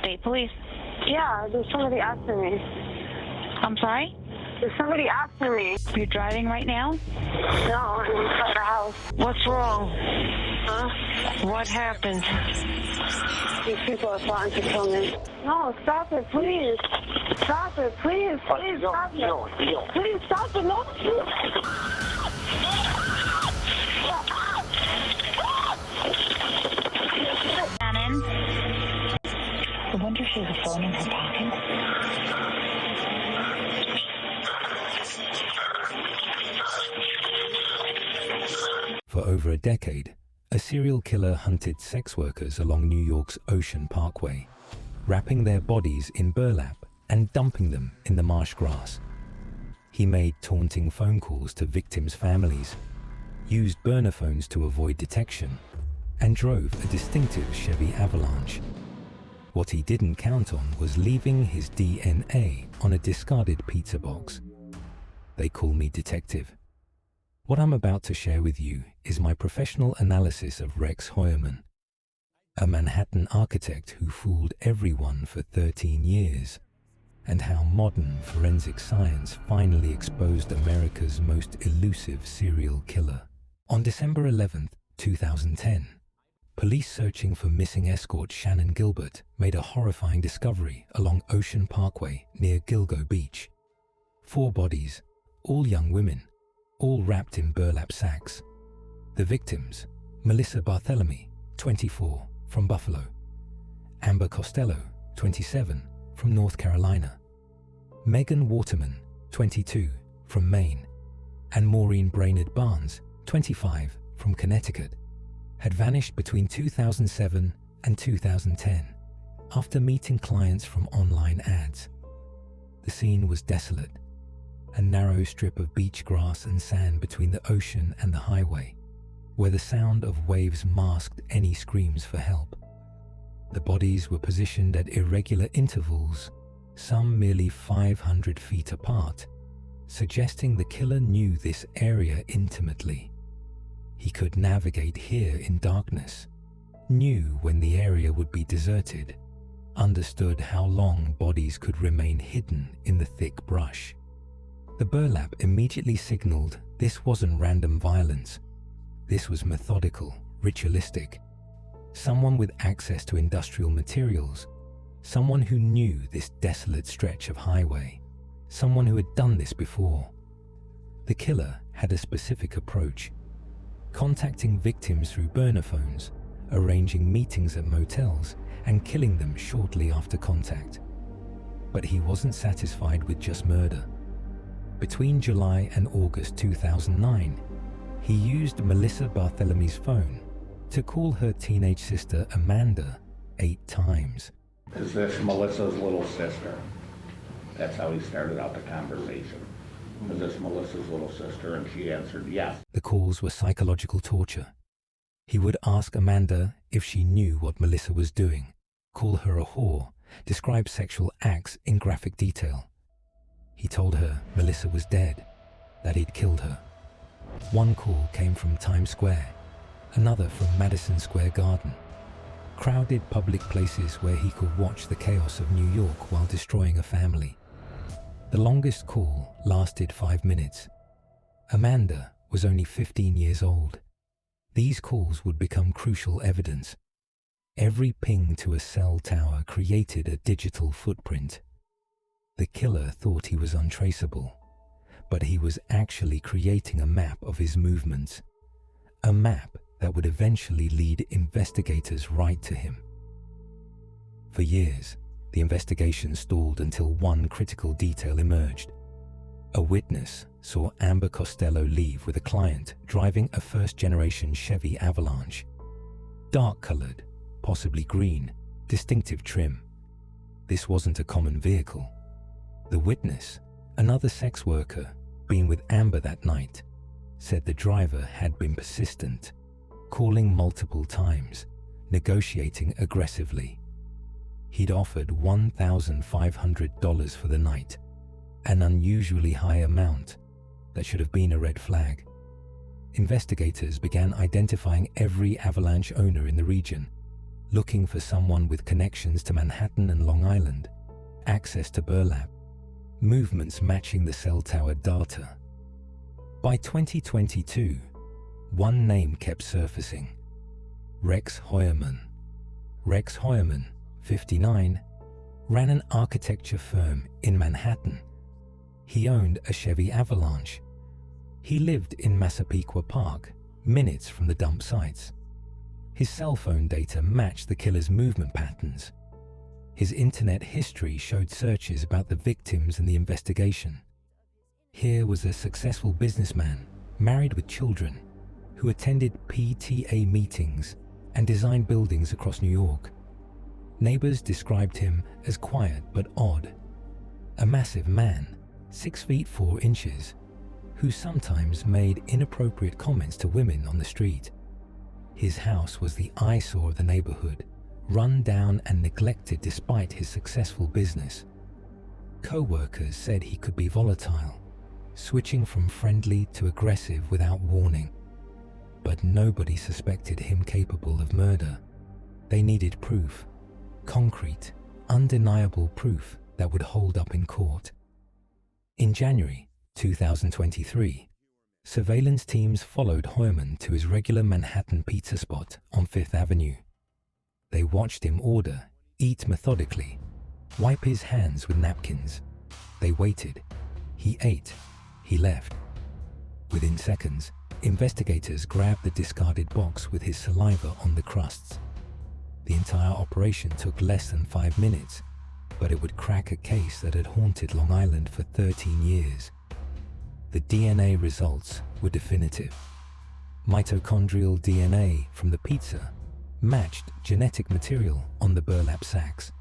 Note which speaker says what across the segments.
Speaker 1: State Police.
Speaker 2: Yeah, there's somebody after me.
Speaker 1: I'm sorry?
Speaker 2: There's somebody after me.
Speaker 1: You're driving right now?
Speaker 2: No, I'm inside the house.
Speaker 3: What's wrong?
Speaker 2: Huh?
Speaker 3: What happened?
Speaker 2: These people are plotting to kill me. No, stop it, please. Stop it, please. Please stop it. Please stop it. No.
Speaker 1: Shannon? I wonder if she has a phone in her pocket.
Speaker 4: For over a decade, a serial killer hunted sex workers along New York's Ocean Parkway, wrapping their bodies in burlap and dumping them in the marsh grass. He made taunting phone calls to victims' families, used burner phones to avoid detection, and drove a distinctive Chevy Avalanche. What he didn't count on was leaving his DNA on a discarded pizza box. They call me Detective. What I'm about to share with you is my professional analysis of Rex Heuermann, a Manhattan architect who fooled everyone for 13 years, and how modern forensic science finally exposed America's most elusive serial killer. On December 11, 2010, police searching for missing escort Shannon Gilbert made a horrifying discovery along Ocean Parkway near Gilgo Beach. 4 bodies, all young women, all wrapped in burlap sacks. The victims, Melissa Barthelemy, 24, from Buffalo; Amber Costello, 27, from North Carolina; Megan Waterman, 22, from Maine; and Maureen Brainerd Barnes, 25, from Connecticut, had vanished between 2007 and 2010 after meeting clients from online ads. The scene was desolate, a narrow strip of beach grass and sand between the ocean and the highway, where the sound of waves masked any screams for help. The bodies were positioned at irregular intervals, some merely 500 feet apart, suggesting the killer knew this area intimately. He could navigate here in darkness, knew when the area would be deserted, understood how long bodies could remain hidden in the thick brush. The burlap immediately signaled this wasn't random violence. This was methodical, ritualistic. Someone with access to industrial materials, someone who knew this desolate stretch of highway, someone who had done this before. The killer had a specific approach, contacting victims through burner phones, arranging meetings at motels, and killing them shortly after contact. But he wasn't satisfied with just murder. Between July and August 2009, he used Melissa Barthelemy's phone to call her teenage sister Amanda 8 times.
Speaker 5: Is this Melissa's little sister? That's how he started out the conversation. Is this Melissa's little sister? And she answered yes.
Speaker 4: The calls were psychological torture. He would ask Amanda if she knew what Melissa was doing, call her a whore, describe sexual acts in graphic detail. He told her Melissa was dead, that he'd killed her. One call came from Times Square, another from Madison Square Garden, crowded public places where he could watch the chaos of New York while destroying a family. The longest call lasted 5 minutes. Amanda was only 15 years old. These calls would become crucial evidence. Every ping to a cell tower created a digital footprint. The killer thought he was untraceable, but he was actually creating a map of his movements, a map that would eventually lead investigators right to him. For years, the investigation stalled until one critical detail emerged. A witness saw Amber Costello leave with a client driving a first-generation Chevy Avalanche. Dark-colored, possibly green, distinctive trim. This wasn't a common vehicle. The witness, another sex worker, being with Amber that night, said the driver had been persistent, calling multiple times, negotiating aggressively. He'd offered $1,500 for the night, an unusually high amount that should have been a red flag. Investigators began identifying every Avalanche owner in the region, looking for someone with connections to Manhattan and Long Island, access to burlap, movements matching the cell tower data. By 2022, one name kept surfacing: Rex Heuermann. Rex Heuermann, 59, ran an architecture firm in Manhattan. He owned a Chevy Avalanche. He lived in Massapequa Park, minutes from the dump sites. His cell phone data matched the killer's movement patterns. His internet history showed searches about the victims and the investigation. Here was a successful businessman, married with children, who attended PTA meetings and designed buildings across New York. Neighbors described him as quiet but odd. A massive man, 6 feet 4 inches, who sometimes made inappropriate comments to women on the street. His house was the eyesore of the neighborhood, run down and neglected despite his successful business. Coworkers said he could be volatile, switching from friendly to aggressive without warning. But nobody suspected him capable of murder. They needed proof, concrete, undeniable proof that would hold up in court. In January 2023, surveillance teams followed Heuermann to his regular Manhattan pizza spot on Fifth Avenue. They watched him order, eat methodically, wipe his hands with napkins. They waited. He ate. He left. Within seconds, investigators grabbed the discarded box with his saliva on the crusts. The entire operation took less than 5 minutes, but it would crack a case that had haunted Long Island for 13 years. The DNA results were definitive. Mitochondrial DNA from the pizza matched genetic material on the burlap sacks.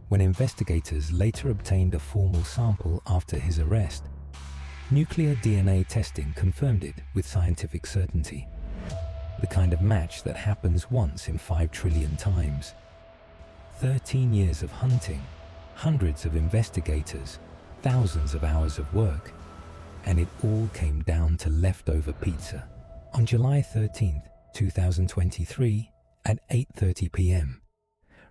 Speaker 4: When investigators later obtained a formal sample after his arrest, nuclear DNA testing confirmed it with scientific certainty. The kind of match that happens once in 5 trillion times. 13 years of hunting, hundreds of investigators, thousands of hours of work, and it all came down to leftover pizza. On July 13, 2023, at 8:30 p.m.,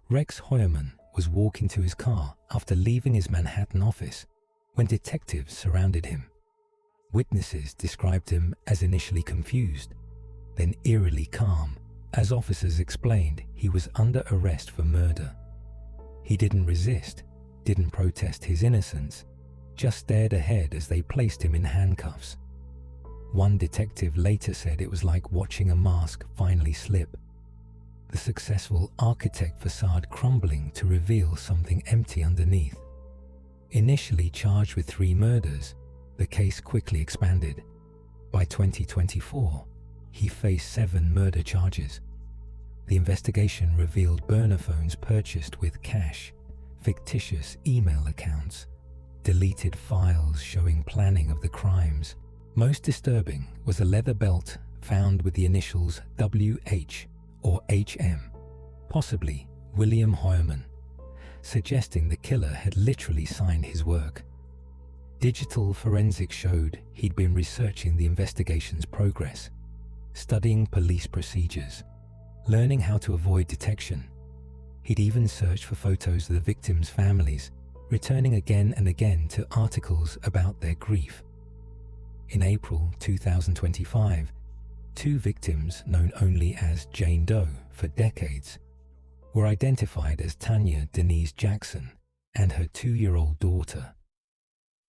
Speaker 4: Rex Heuermann was walking to his car after leaving his Manhattan office when detectives surrounded him. Witnesses described him as initially confused, then eerily calm. As officers explained, he was under arrest for murder. He didn't resist, didn't protest his innocence, just stared ahead as they placed him in handcuffs. One detective later said it was like watching a mask finally slip, the successful architect facade crumbling to reveal something empty underneath. Initially charged with 3 murders, the case quickly expanded. By 2024, he faced 7 murder charges. The investigation revealed burner phones purchased with cash, fictitious email accounts, deleted files showing planning of the crimes. Most disturbing was a leather belt found with the initials WH or HM, possibly William Heuermann, suggesting the killer had literally signed his work. Digital forensics showed he'd been researching the investigation's progress, studying police procedures, learning how to avoid detection. He'd even searched for photos of the victims' families, returning again and again to articles about their grief. In April 2025, 2 victims known only as Jane Doe for decades were identified as Tanya Denise Jackson and her 2-year-old daughter.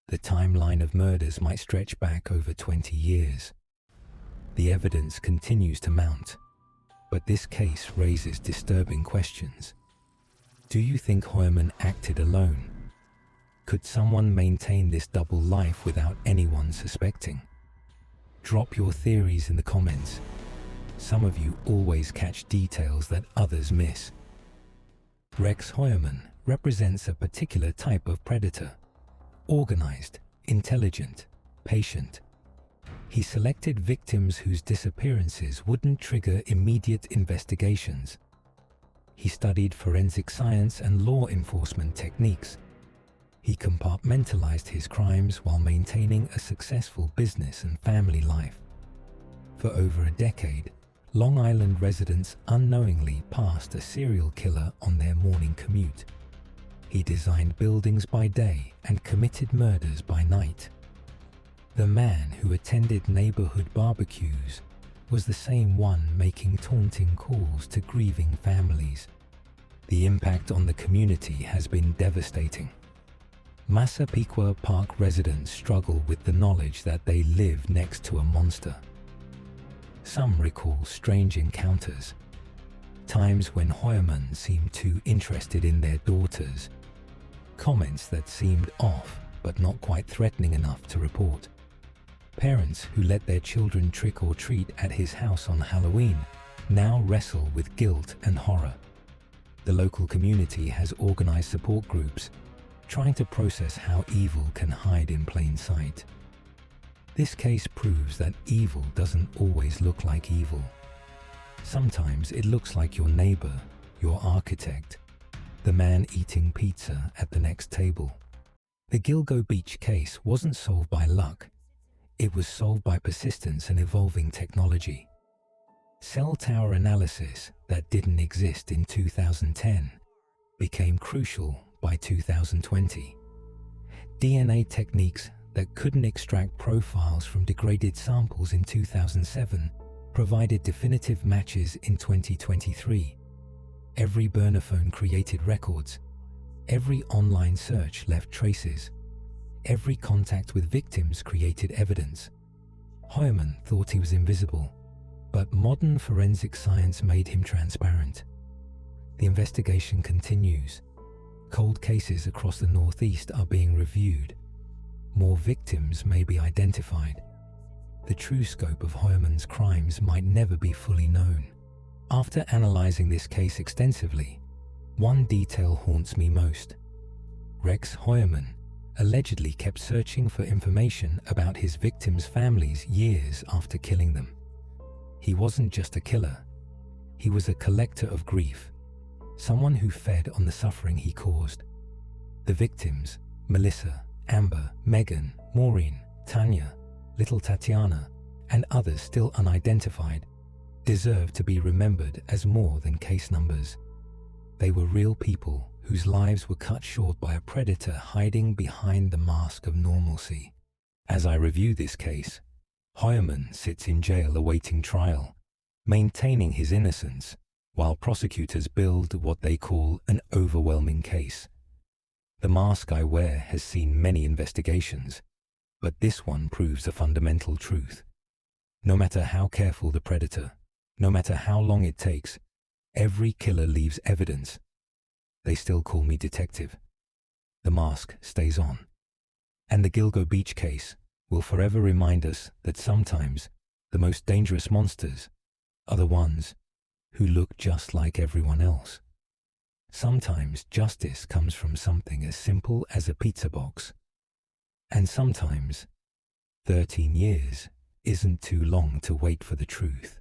Speaker 4: The timeline of murders might stretch back over 20 years. The evidence continues to mount, but this case raises disturbing questions. Do you think Heuermann acted alone? Could someone maintain this double life without anyone suspecting? Drop your theories in the comments. Some of you always catch details that others miss. Rex Heuermann represents a particular type of predator: organized, intelligent, patient. He selected victims whose disappearances wouldn't trigger immediate investigations. He studied forensic science and law enforcement techniques. He compartmentalized his crimes while maintaining a successful business and family life. For over a decade, Long Island residents unknowingly passed a serial killer on their morning commute. He designed buildings by day and committed murders by night. The man who attended neighborhood barbecues was the same one making taunting calls to grieving families. The impact on the community has been devastating. Massapequa Park residents struggle with the knowledge that they live next to a monster. Some recall strange encounters, times when Heuermann seemed too interested in their daughters, comments that seemed off but not quite threatening enough to report. Parents who let their children trick or treat at his house on Halloween now wrestle with guilt and horror. The local community has organized support groups, trying to process how evil can hide in plain sight. This case proves that evil doesn't always look like evil. Sometimes it looks like your neighbor, your architect, the man eating pizza at the next table. The Gilgo Beach case wasn't solved by luck. It was solved by persistence and evolving technology. Cell tower analysis that didn't exist in 2010 became crucial by 2020. DNA techniques that couldn't extract profiles from degraded samples in 2007 provided definitive matches in 2023. Every burner phone created records. Every online search left traces. Every contact with victims created evidence. Heuermann thought he was invisible, but modern forensic science made him transparent. The investigation continues. Cold cases across the Northeast are being reviewed. More victims may be identified. The true scope of Heuermann's crimes might never be fully known. After analyzing this case extensively, one detail haunts me most. Rex Heuermann allegedly kept searching for information about his victims' families years after killing them. He wasn't just a killer. He was a collector of grief, someone who fed on the suffering he caused. The victims, Melissa, Amber, Megan, Maureen, Tanya, little Tatiana, and others still unidentified, deserve to be remembered as more than case numbers. They were real people whose lives were cut short by a predator hiding behind the mask of normalcy. As I review this case, Heuermann sits in jail awaiting trial, maintaining his innocence, while prosecutors build what they call an overwhelming case. The mask I wear has seen many investigations, but this one proves a fundamental truth. No matter how careful the predator, no matter how long it takes, every killer leaves evidence. They still call me detective. The mask stays on. And the Gilgo Beach case will forever remind us that sometimes the most dangerous monsters are the ones who look just like everyone else. Sometimes justice comes from something as simple as a pizza box. And sometimes 13 years isn't too long to wait for the truth.